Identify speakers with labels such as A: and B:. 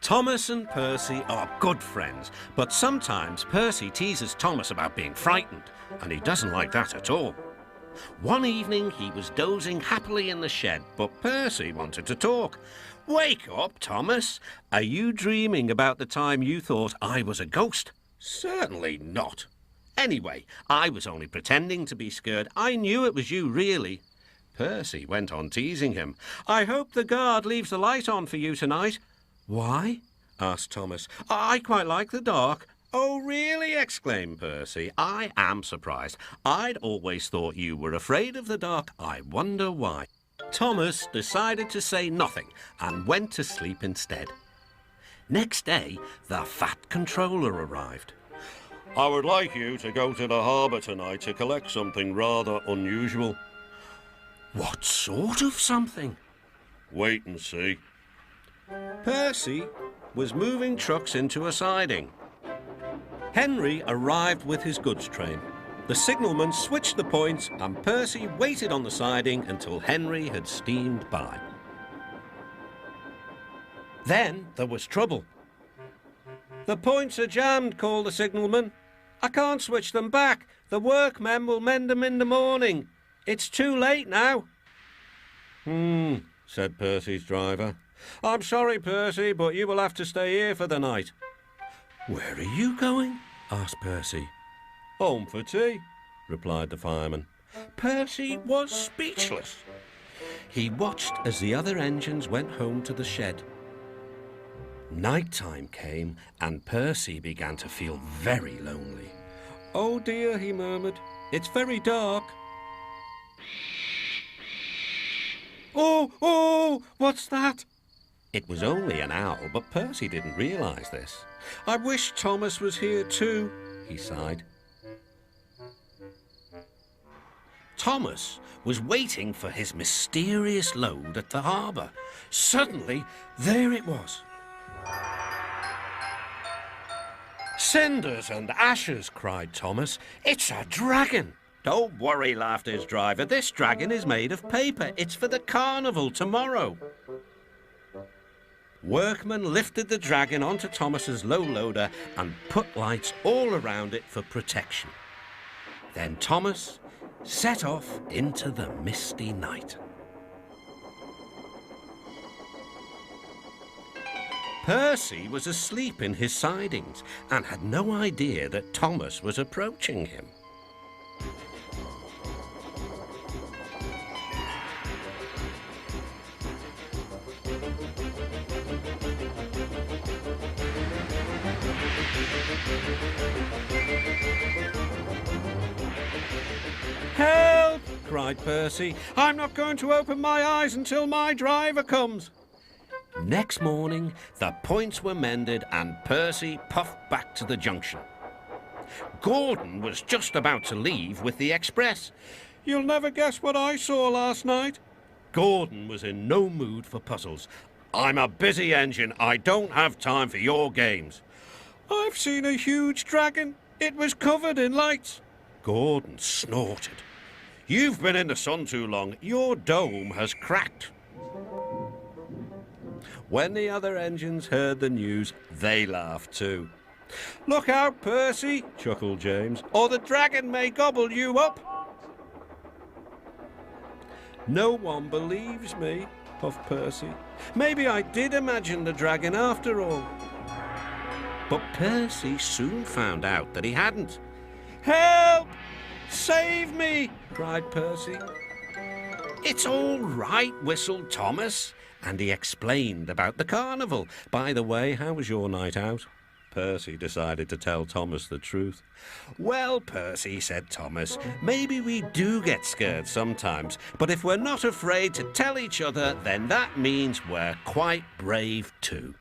A: Thomas and Percy are good friends, but sometimes Percy teases Thomas about being frightened, and he doesn't like that at all. One evening he was dozing happily in the shed, but Percy wanted to talk. "Wake up, Thomas. Are you dreaming about the time you thought I was a ghost?" "Certainly not. Anyway, I was only pretending to be scared. I knew it was you, really." Percy went on teasing him. "I hope the guard leaves the light on for you tonight." "Why?" asked Thomas. "I quite like the dark." "Oh, really?" exclaimed Percy. "I am surprised. I'd always thought you were afraid of the dark. I wonder why." Thomas decided to say nothing and went to sleep instead. Next day, the Fat Controller arrived. "I would like you to go to the harbour tonight to collect something rather unusual." "What sort of something?" "Wait and see." Percy was moving trucks into a siding. Henry arrived with his goods train. The signalman switched the points and Percy waited on the siding until Henry had steamed by. Then there was trouble. "The points are jammed," called the signalman. "I can't switch them back. The workmen will mend them in the morning. It's too late now." Said Percy's driver. "I'm sorry, Percy, but you will have to stay here for the night." "Where are you going?" asked Percy. "Home for tea," replied the fireman. Percy was speechless. He watched as the other engines went home to the shed. Night time came and Percy began to feel very lonely. "Oh dear," he murmured, "it's very dark." Oh, what's that?" It was only an owl, but Percy didn't realise this. "I wish Thomas was here too," he sighed. Thomas was waiting for his mysterious load at the harbour. Suddenly, there it was. "Cinders and ashes," cried Thomas. "It's a dragon." "Don't worry," laughed his driver. "This dragon is made of paper. It's for the carnival tomorrow." Workmen lifted the dragon onto Thomas's low loader and put lights all around it for protection. Then Thomas set off into the misty night. Percy was asleep in his sidings and had no idea that Thomas was approaching him. "Help!" cried Percy. "I'm not going to open my eyes until my driver comes." Next morning, the points were mended and Percy puffed back to the junction. Gordon was just about to leave with the express. "You'll never guess what I saw last night." Gordon was in no mood for puzzles. "I'm a busy engine. I don't have time for your games." "I've seen a huge dragon. It was covered in lights." Gordon snorted. "You've been in the sun too long. Your dome has cracked." When the other engines heard the news, they laughed too. "Look out, Percy," chuckled James, "or the dragon may gobble you up." "No one believes me," puffed Percy. "Maybe I did imagine the dragon after all." But Percy soon found out that he hadn't. "Help! Save me!" cried Percy. "It's all right," whistled Thomas, and he explained about the carnival. "By the way, how was your night out?" Percy decided to tell Thomas the truth. "Well, Percy," said Thomas, "maybe we do get scared sometimes, but if we're not afraid to tell each other, then that means we're quite brave too."